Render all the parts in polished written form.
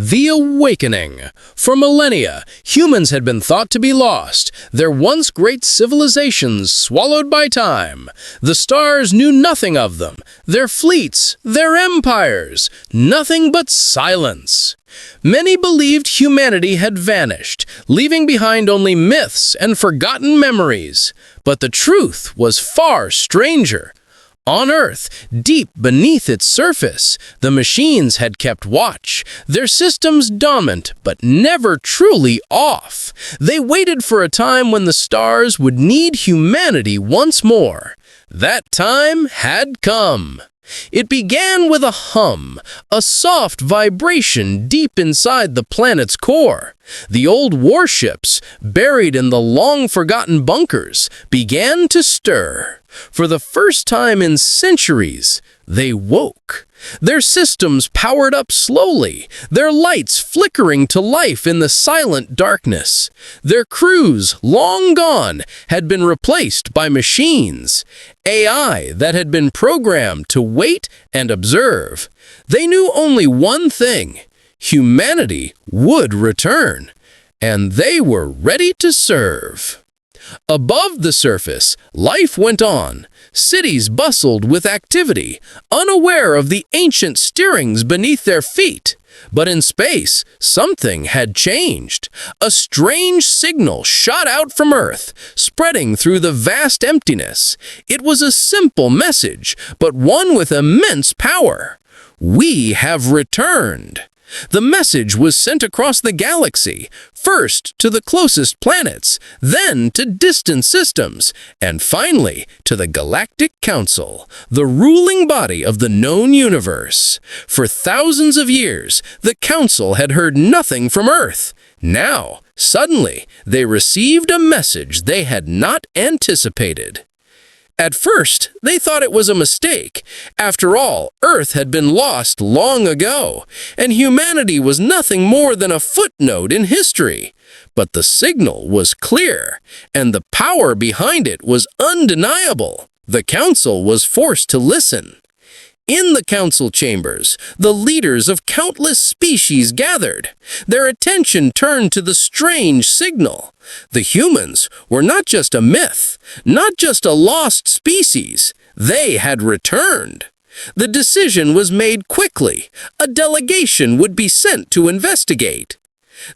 The Awakening. For millennia, humans had been thought to be lost, their once great civilizations swallowed by time. The stars knew nothing of them, their fleets, their empires, nothing but silence. Many believed humanity had vanished, leaving behind only myths and forgotten memories. But the truth was far stranger. On Earth, deep beneath its surface, the machines had kept watch, their systems dormant but never truly off. They waited for a time when the stars would need humanity once more. That time had come. It began with a hum, a soft vibration deep inside the planet's core. The old warships, buried in the long-forgotten bunkers, began to stir. For the first time in centuries, they woke. Their systems powered up slowly, their lights flickering to life in the silent darkness. Their crews, long gone, had been replaced by machines, AI that had been programmed to wait and observe. They knew only one thing: humanity would return, and they were ready to serve. Above the surface, life went on. Cities bustled with activity, unaware of the ancient stirrings beneath their feet. But in space, something had changed. A strange signal shot out from Earth, spreading through the vast emptiness. It was a simple message, but one with immense power. We have returned. The message was sent across the galaxy, first to the closest planets, then to distant systems, and finally to the Galactic Council, the ruling body of the known universe. For thousands of years, the Council had heard nothing from Earth. Now, suddenly, they received a message they had not anticipated. At first, they thought it was a mistake. After all, Earth had been lost long ago, and humanity was nothing more than a footnote in history. But the signal was clear, and the power behind it was undeniable. The Council was forced to listen. In the council chambers, the leaders of countless species gathered. Their attention turned to the strange signal. The humans were not just a myth, not just a lost species. They had returned. The decision was made quickly. A delegation would be sent to investigate.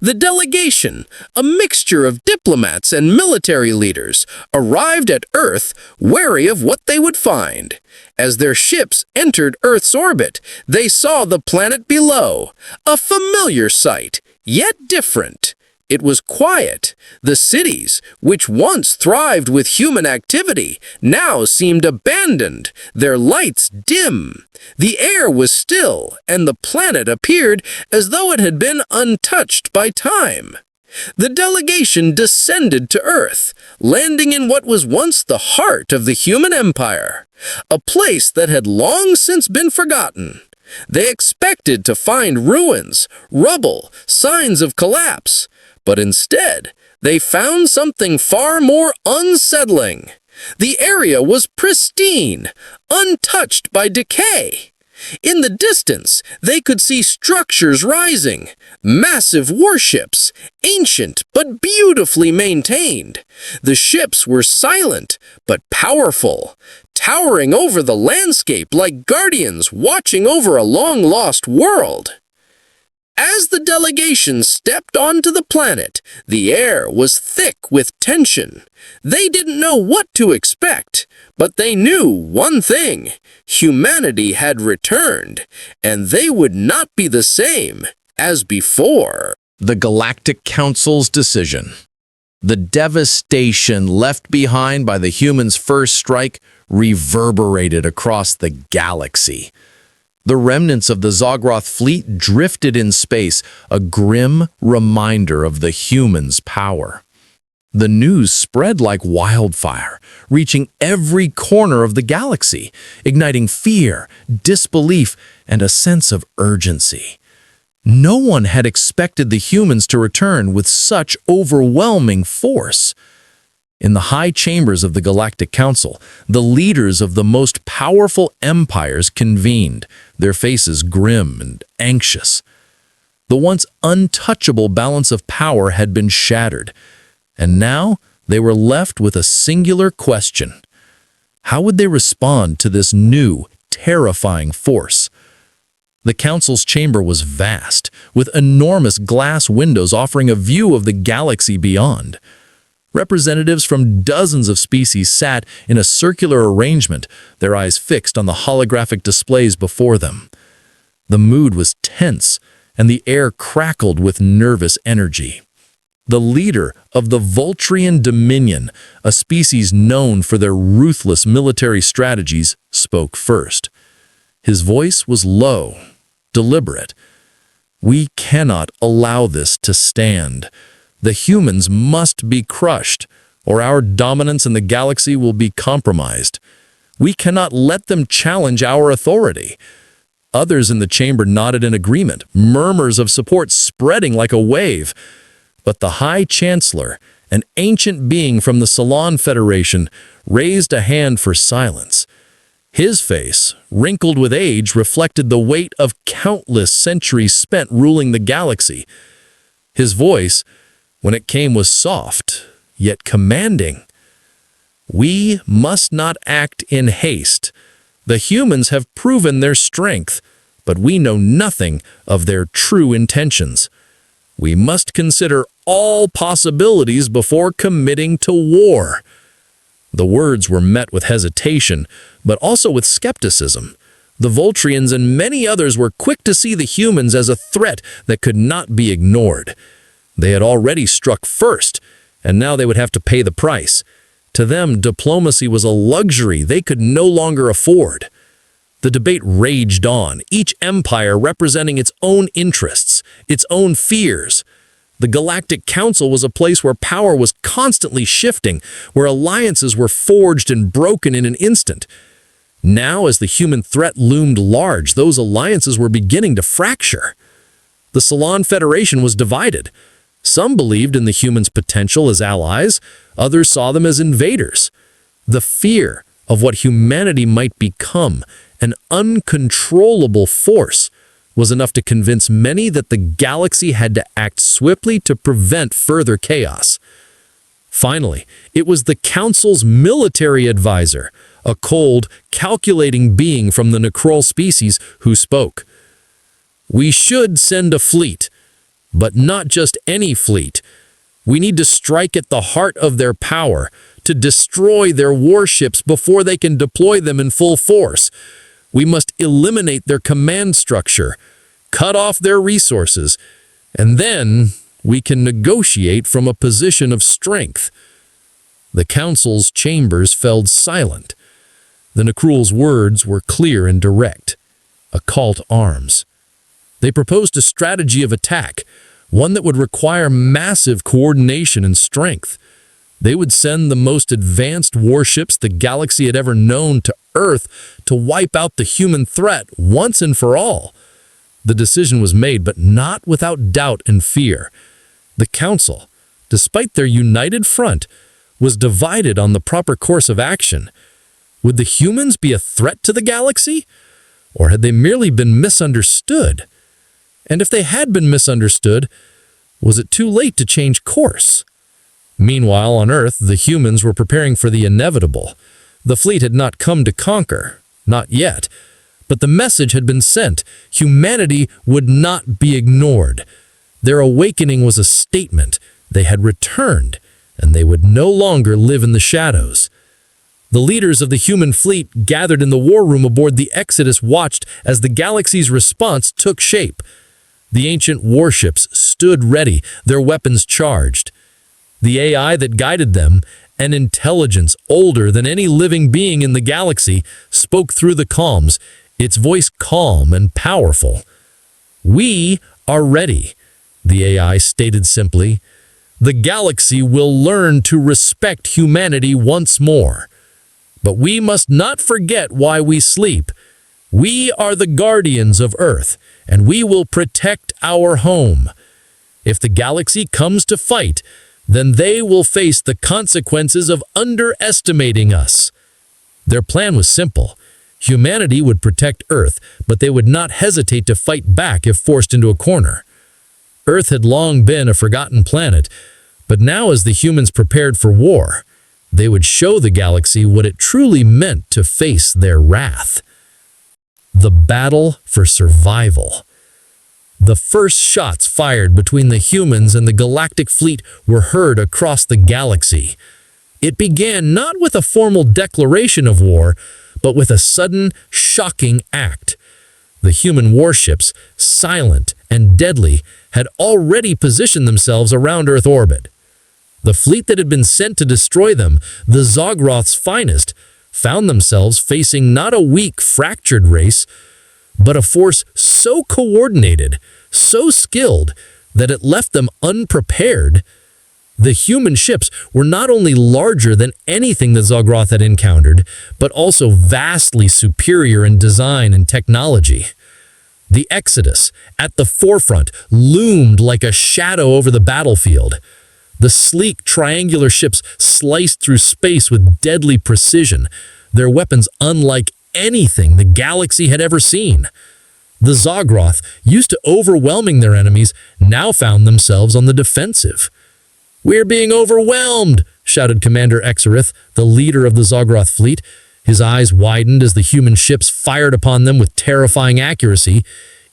The delegation, a mixture of diplomats and military leaders, arrived at Earth wary of what they would find. As their ships entered Earth's orbit, they saw the planet below, a familiar sight, yet different. It was quiet. The cities, which once thrived with human activity, now seemed abandoned, their lights dim. The air was still, and the planet appeared as though it had been untouched by time. The delegation descended to Earth, landing in what was once the heart of the human empire, a place that had long since been forgotten. They expected to find ruins, rubble, signs of collapse. But instead, they found something far more unsettling. The area was pristine, untouched by decay. In the distance, they could see structures rising, massive warships, ancient but beautifully maintained. The ships were silent but powerful, towering over the landscape like guardians watching over a long-lost world. As the delegation stepped onto the planet, the air was thick with tension. They didn't know what to expect, but they knew one thing: humanity had returned, and they would not be the same as before. The Galactic Council's decision. The devastation left behind by the humans' first strike reverberated across the galaxy. The remnants of the Zogroth fleet drifted in space, a grim reminder of the humans' power. The news spread like wildfire, reaching every corner of the galaxy, igniting fear, disbelief, and a sense of urgency. No one had expected the humans to return with such overwhelming force. In the high chambers of the Galactic Council, the leaders of the most powerful empires convened, their faces grim and anxious. The once untouchable balance of power had been shattered, and now they were left with a singular question. How would they respond to this new, terrifying force? The council's chamber was vast, with enormous glass windows offering a view of the galaxy beyond. Representatives from dozens of species sat in a circular arrangement, their eyes fixed on the holographic displays before them. The mood was tense, and the air crackled with nervous energy. The leader of the Voltrian Dominion, a species known for their ruthless military strategies, spoke first. His voice was low, deliberate. "We cannot allow this to stand. The humans must be crushed, or our dominance in the galaxy will be compromised. We cannot let them challenge our authority." Others in the chamber nodded in agreement, murmurs of support spreading like a wave. But the High Chancellor, an ancient being from the Salon Federation, raised a hand for silence. His face, wrinkled with age, reflected the weight of countless centuries spent ruling the galaxy. His voice, when it came, was soft, yet commanding. "We must not act in haste. The humans have proven their strength, but we know nothing of their true intentions. We must consider all possibilities before committing to war." The words were met with hesitation, but also with skepticism. The Voltrians and many others were quick to see the humans as a threat that could not be ignored. They had already struck first, and now they would have to pay the price. To them, diplomacy was a luxury they could no longer afford. The debate raged on, each empire representing its own interests, its own fears. The Galactic Council was a place where power was constantly shifting, where alliances were forged and broken in an instant. Now, as the human threat loomed large, those alliances were beginning to fracture. The Salon Federation was divided. Some believed in the humans' potential as allies, others saw them as invaders. The fear of what humanity might become, an uncontrollable force, was enough to convince many that the galaxy had to act swiftly to prevent further chaos. Finally, it was the Council's military advisor, a cold, calculating being from the Necrol species, who spoke. "We should send a fleet, but not just any fleet. We need to strike at the heart of their power, to destroy their warships before they can deploy them in full force. We must eliminate their command structure, cut off their resources, and then we can negotiate from a position of strength." The council's chambers fell silent. The Necrol's words were clear and direct, a call to arms. They proposed a strategy of attack, one that would require massive coordination and strength. They would send the most advanced warships the galaxy had ever known to Earth to wipe out the human threat once and for all. The decision was made, but not without doubt and fear. The Council, despite their united front, was divided on the proper course of action. Would the humans be a threat to the galaxy? Or had they merely been misunderstood? And if they had been misunderstood, was it too late to change course? Meanwhile, on Earth, the humans were preparing for the inevitable. The fleet had not come to conquer, not yet, but the message had been sent. Humanity would not be ignored. Their awakening was a statement. They had returned, and they would no longer live in the shadows. The leaders of the human fleet gathered in the war room aboard the Exodus watched as the galaxy's response took shape. The ancient warships stood ready, their weapons charged. The AI that guided them, an intelligence older than any living being in the galaxy, spoke through the comms, its voice calm and powerful. "We are ready," the AI stated simply. "The galaxy will learn to respect humanity once more. But we must not forget why we sleep. We are the guardians of Earth, and we will protect our home. If the galaxy comes to fight, then they will face the consequences of underestimating us." Their plan was simple. Humanity would protect Earth, but they would not hesitate to fight back if forced into a corner. Earth had long been a forgotten planet, but now as the humans prepared for war, they would show the galaxy what it truly meant to face their wrath. The battle for survival. The first shots fired between the humans and the galactic fleet were heard across the galaxy. It began not with a formal declaration of war, but with a sudden, shocking act. The human warships, silent and deadly, had already positioned themselves around Earth orbit. The fleet that had been sent to destroy them, the Zogroth's finest, found themselves facing not a weak, fractured race, but a force so coordinated, so skilled, that it left them unprepared. The human ships were not only larger than anything the Zogroth had encountered, but also vastly superior in design and technology. The Exodus, at the forefront, loomed like a shadow over the battlefield. The sleek, triangular ships sliced through space with deadly precision, their weapons unlike anything the galaxy had ever seen. The Zogroth, used to overwhelming their enemies, now found themselves on the defensive. "We're being overwhelmed!" shouted Commander Exarith, the leader of the Zogroth fleet. His eyes widened as the human ships fired upon them with terrifying accuracy,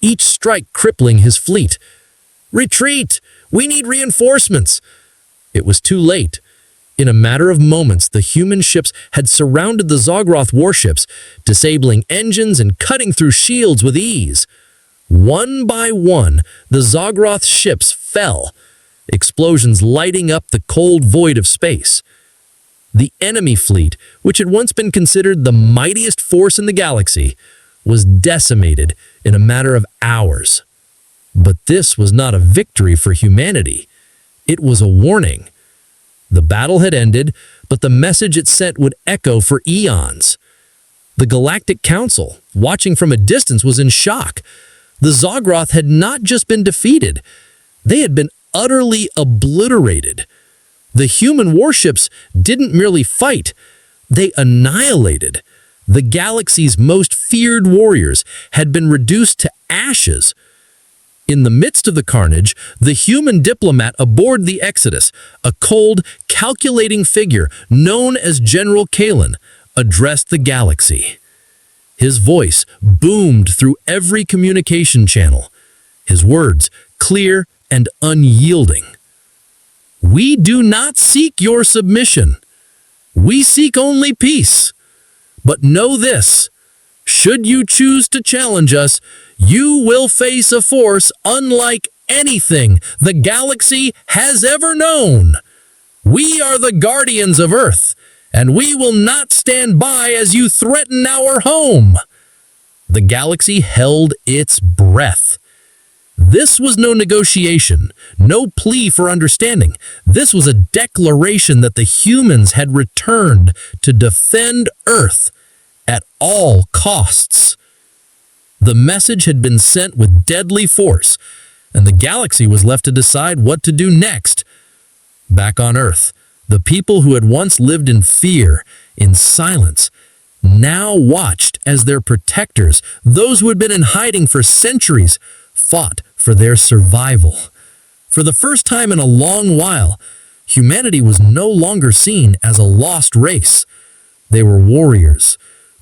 each strike crippling his fleet. "Retreat! We need reinforcements!" It was too late. In a matter of moments, the human ships had surrounded the Zogroth warships, disabling engines and cutting through shields with ease. One by one, the Zogroth ships fell, explosions lighting up the cold void of space. The enemy fleet, which had once been considered the mightiest force in the galaxy, was decimated in a matter of hours. But this was not a victory for humanity. It was a warning. The battle had ended, but the message it sent would echo for eons. The Galactic Council, watching from a distance, was in shock. The Zogroth had not just been defeated, they had been utterly obliterated. The human warships didn't merely fight, they annihilated. The galaxy's most feared warriors had been reduced to ashes. In the midst of the carnage, the human diplomat aboard the Exodus, a cold, calculating figure known as General Kalen, addressed the galaxy. His voice boomed through every communication channel, his words clear and unyielding. "We do not seek your submission. We seek only peace. But know this, should you choose to challenge us, you will face a force unlike anything the galaxy has ever known. We are the guardians of Earth, and we will not stand by as you threaten our home." The galaxy held its breath. This was no negotiation, no plea for understanding. This was a declaration that the humans had returned to defend Earth at all costs. The message had been sent with deadly force, and the galaxy was left to decide what to do next. Back on Earth, the people who had once lived in fear, in silence, now watched as their protectors, those who had been in hiding for centuries, fought for their survival. For the first time in a long while, humanity was no longer seen as a lost race. They were warriors,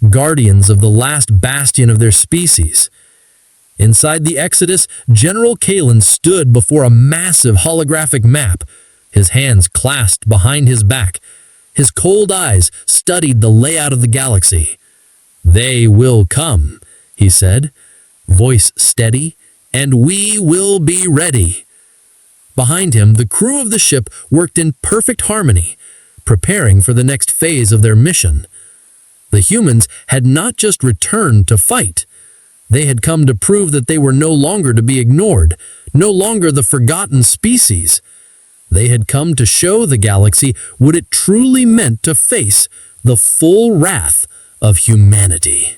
guardians of the last bastion of their species. Inside the Exodus, General Kalen stood before a massive holographic map, his hands clasped behind his back. His cold eyes studied the layout of the galaxy. "They will come," he said, voice steady, "and we will be ready." Behind him, the crew of the ship worked in perfect harmony, preparing for the next phase of their mission. The humans had not just returned to fight. They had come to prove that they were no longer to be ignored, no longer the forgotten species. They had come to show the galaxy what it truly meant to face the full wrath of humanity.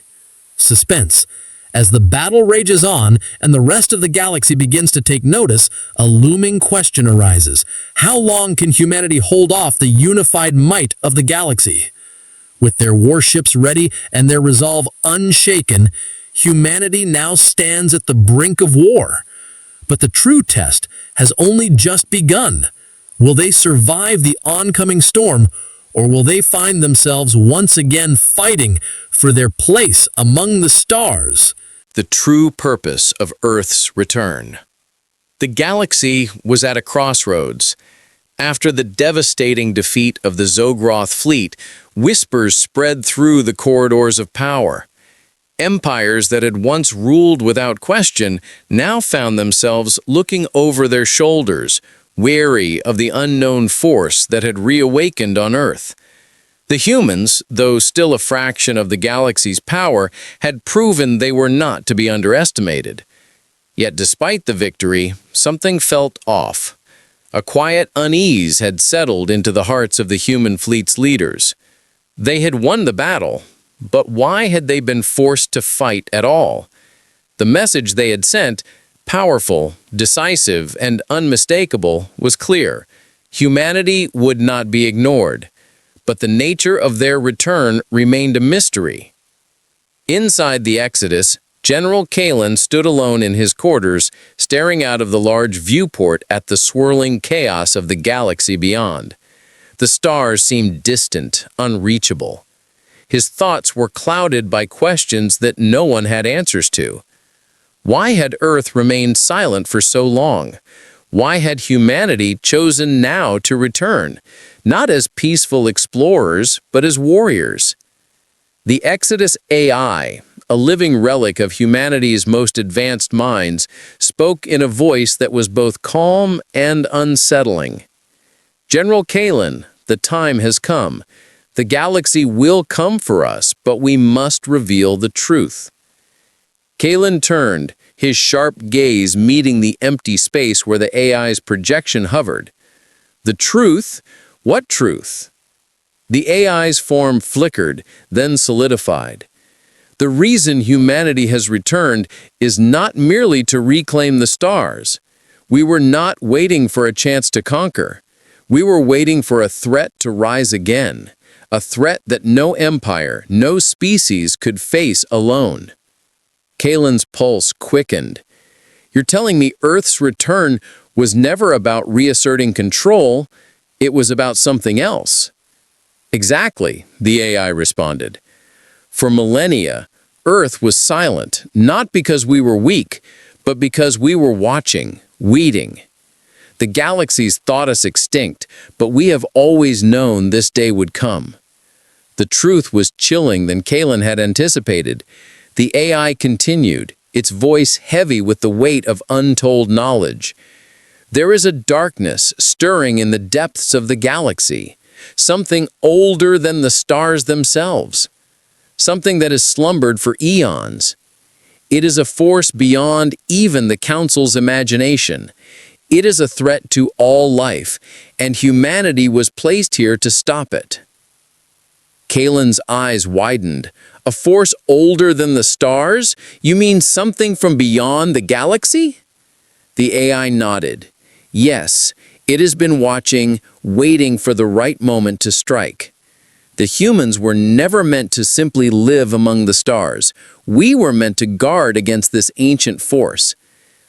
Suspense. As the battle rages on and the rest of the galaxy begins to take notice, a looming question arises. How long can humanity hold off the unified might of the galaxy? With their warships ready and their resolve unshaken, humanity now stands at the brink of war. But the true test has only just begun. Will they survive the oncoming storm, or will they find themselves once again fighting for their place among the stars? The true purpose of Earth's return. The galaxy was at a crossroads. After the devastating defeat of the Zogroth fleet, whispers spread through the corridors of power. Empires that had once ruled without question now found themselves looking over their shoulders, wary of the unknown force that had reawakened on Earth. The humans, though still a fraction of the galaxy's power, had proven they were not to be underestimated. Yet despite the victory, something felt off. A quiet unease had settled into the hearts of the human fleet's leaders. They had won the battle, but why had they been forced to fight at all? The message they had sent, powerful, decisive, and unmistakable, was clear. Humanity would not be ignored, but the nature of their return remained a mystery. Inside the Exodus, General Kalen stood alone in his quarters, staring out of the large viewport at the swirling chaos of the galaxy beyond. The stars seemed distant, unreachable. His thoughts were clouded by questions that no one had answers to. Why had Earth remained silent for so long? Why had humanity chosen now to return, not as peaceful explorers, but as warriors? The Exodus AI, a living relic of humanity's most advanced minds, spoke in a voice that was both calm and unsettling. General Kalen, the time has come. The galaxy will come for us, but we must reveal the truth. Kalen turned, his sharp gaze meeting the empty space where the AI's projection hovered. The truth? What truth? The AI's form flickered, then solidified. The reason humanity has returned is not merely to reclaim the stars. We were not waiting for a chance to conquer. We were waiting for a threat to rise again. A threat that no empire, no species could face alone. Kalen's pulse quickened. You're telling me Earth's return was never about reasserting control, it was about something else? Exactly, the AI responded. For millennia, Earth was silent, not because we were weak, but because we were watching, waiting. The galaxies thought us extinct, but we have always known this day would come. The truth was chilling than Kalen had anticipated. The AI continued, its voice heavy with the weight of untold knowledge. There is a darkness stirring in the depths of the galaxy, something older than the stars themselves, something that has slumbered for eons. It is a force beyond even the Council's imagination. It is a threat to all life, and humanity was placed here to stop it. Kalen's eyes widened. A force older than the stars? You mean something from beyond the galaxy? The AI nodded. Yes, it has been watching, waiting for the right moment to strike. The humans were never meant to simply live among the stars. We were meant to guard against this ancient force.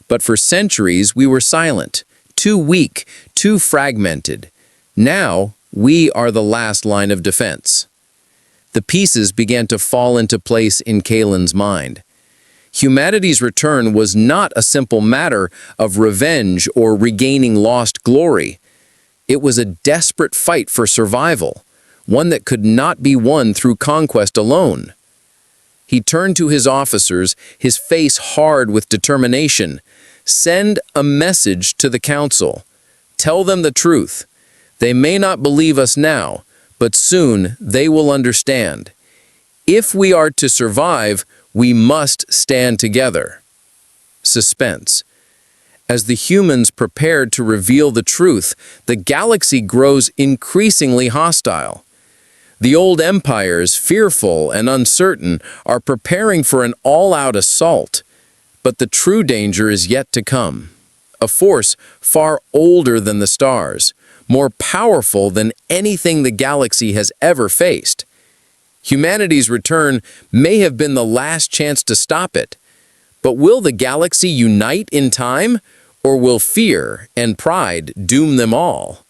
But for centuries, we were silent, too weak, too fragmented. Now, we are the last line of defense. The pieces began to fall into place in Kalen's mind. Humanity's return was not a simple matter of revenge or regaining lost glory. It was a desperate fight for survival, one that could not be won through conquest alone. He turned to his officers, his face hard with determination. Send a message to the Council. Tell them the truth. They may not believe us now, but soon they will understand. If we are to survive, we must stand together. Suspense. As the humans prepared to reveal the truth, the galaxy grows increasingly hostile. The old empires, fearful and uncertain, are preparing for an all-out assault. But the true danger is yet to come. A force far older than the stars, more powerful than anything the galaxy has ever faced. Humanity's return may have been the last chance to stop it. But will the galaxy unite in time, Or will fear and pride doom them all?